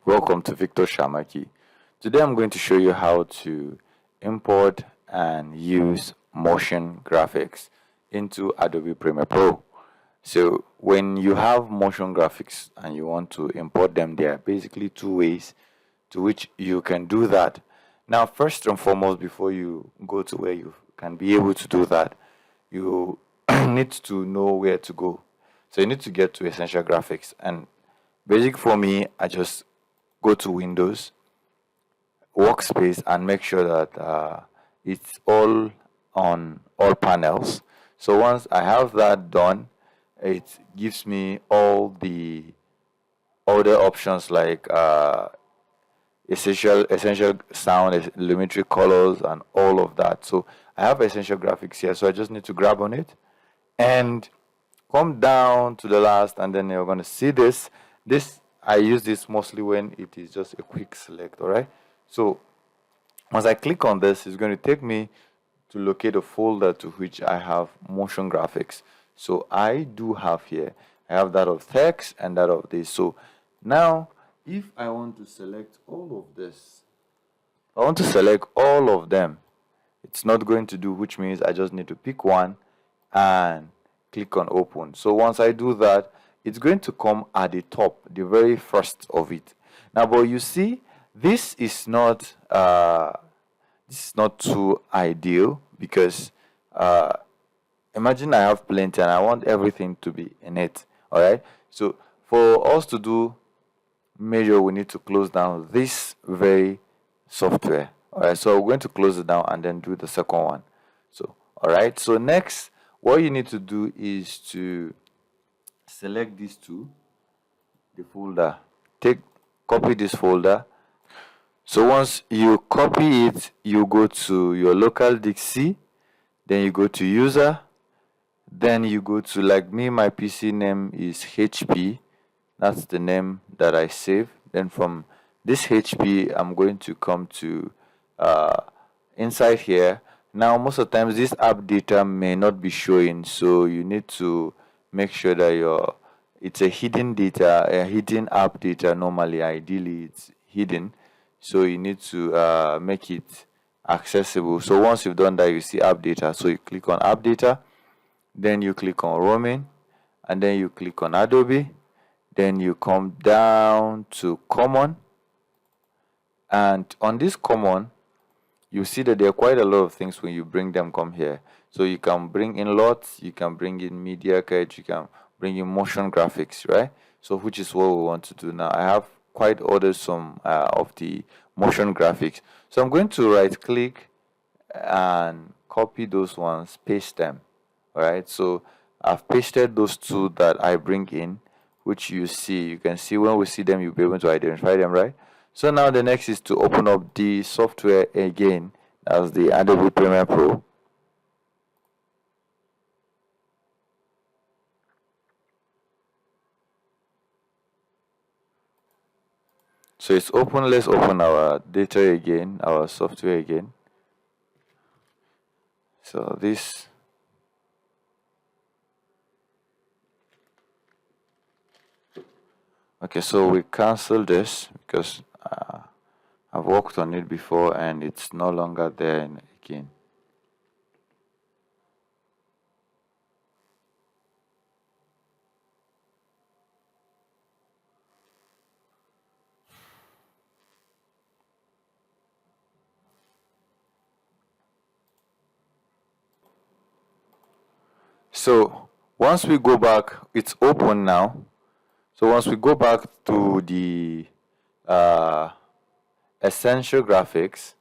Welcome to Victor Shamaki. Today I'm going to show you how to import and use motion graphics into Adobe Premiere Pro. So when you have motion graphics and you want to import them, there are basically two ways to which you can do that. Now, first and foremost, before you go to where you can be able to do that, you need to know where to go. So you need to get to Essential Graphics, and basic for me, I just go to Windows, Workspace, and make sure that it's all on all panels. So once I have that done, it gives me all the other options like essential sound, elementary colors, and all of that. So I have essential graphics here, so I just need to grab on it and come down to the last, and then you're going to see this. I use this mostly when it is just a quick select. All right, so once I click on this, it's going to take me to locate a folder to which I have motion graphics. So I do have here, I have that of text and that of this. So now if I want to select all of this, I want to select all of them, it's not going to do, which means I just need to pick one and click on open. So once I do that, it's going to come at the top, the very first of it. Now, but you see, this is not too ideal, because imagine I have plenty and I want everything to be in it. All right, so for us to do major, we need to close down this very software. All right, so we're going to close it down and then do the second one. So all right, so next what you need to do is to select these two, the folder, copy this folder. So once you copy it, you go to your local disk C, then you go to user, then you go to, like me, my PC name is HP, that's the name that I save. Then from this HP, I'm going to come to inside here. Now most of the times this app data may not be showing, so you need to make sure that it's a hidden data, a hidden app data. Normally, ideally, it's hidden, so you need to make it accessible. So once you've done that, you see app data, so you click on app data, then you click on roaming, and then you click on Adobe, then you come down to common, and on this common, you see that there are quite a lot of things when you bring them come here. So you can bring in lots, you can bring in media kit, you can bring in motion graphics, right? So which is what we want to do now. I have quite ordered some of the motion graphics. So I'm going to right click and copy those ones, paste them. All right, so I've pasted those two that I bring in, which you can see when we see them, you'll be able to identify them, right? So now the next is to open up the software again, as the Adobe Premiere Pro. So it's open. Let's open our data again, our software again. So this, okay, so we cancel this because I've worked on it before and it's no longer there again. So once we go back, it's open now. So once we go back to the essential graphics,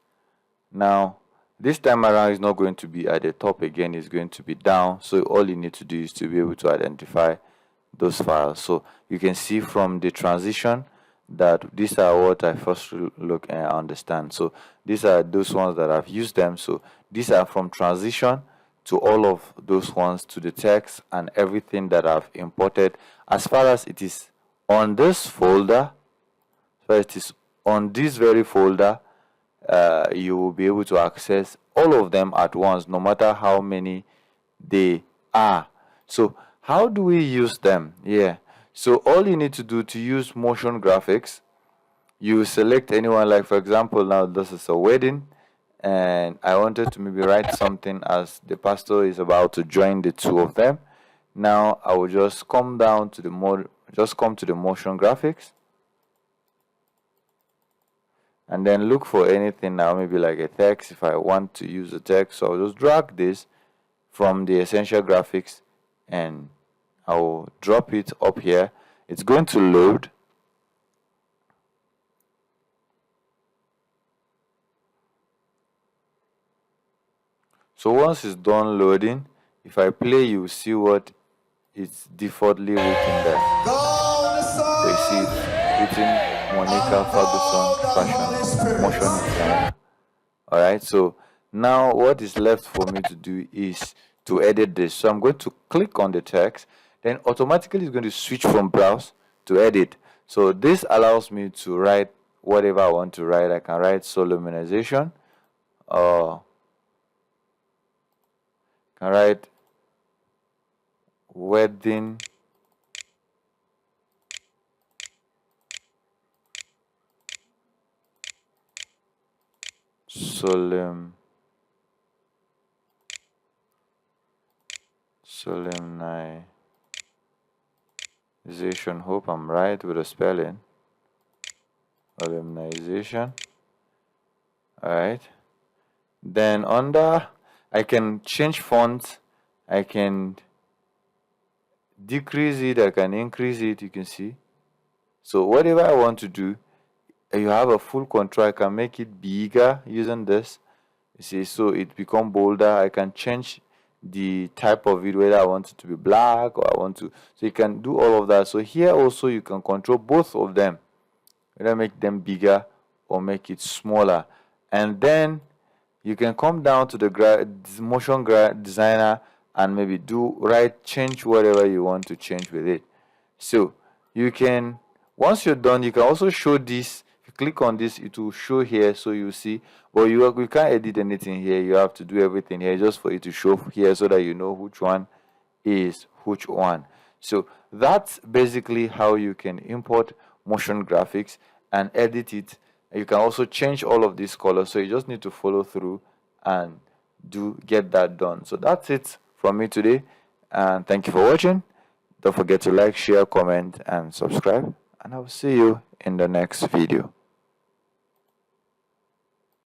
now this time around is not going to be at the top again, it's going to be down. So all you need to do is to be able to identify those files. So you can see from the transition that these are what I first look and understand. So these are those ones that I've used them. So these are from transition to all of those ones, to the text and everything that I've imported. As far as it is on this folder, so it is on this very folder, you will be able to access all of them at once, no matter how many they are. So how do we use them? Yeah, so all you need to do to use motion graphics, You select anyone, like for example, now this is a wedding, and I wanted to maybe write something as the pastor is about to join the two of them. Now I will just come down to the motion graphics, and then look for anything now, maybe like a text. If I want to use a text, so I'll just drag this from the essential graphics and I will drop it up here. It's going to load. So once it's done loading, if I play, you see what it's defaultly written there. So you see it's written Monica Ferguson Fashion Motion Designer. Alright, so now what is left for me to do is to edit this. So I'm going to click on the text, then automatically it's going to switch from browse to edit. So this allows me to write whatever I want to write. I can write solemnization, or can write wedding solemnization. Hope I'm right with the spelling. Solemnization. Alright. Then under, I can change fonts. I can decrease it, I can increase it, you can see. So whatever I want to do, you have a full control. I can make it bigger using this, you see, so it become bolder. I can change the type of it, whether I want it to be black or I want to, so you can do all of that. So here also you can control both of them, whether make them bigger or make it smaller. And then you can come down to the motion designer and maybe change whatever you want to change with it. So you can, once you're done, you can also show this. If you click on this, it will show here, so you see. But you can't edit anything here. You have to do everything here just for it to show here, so that you know which one is which one. So that's basically how you can import motion graphics and edit it. You can also change all of these colors, so you just need to follow through and get that done. So that's it from me today, and thank you for watching. Don't forget to like, share, comment, and subscribe, and I will see you in the next video.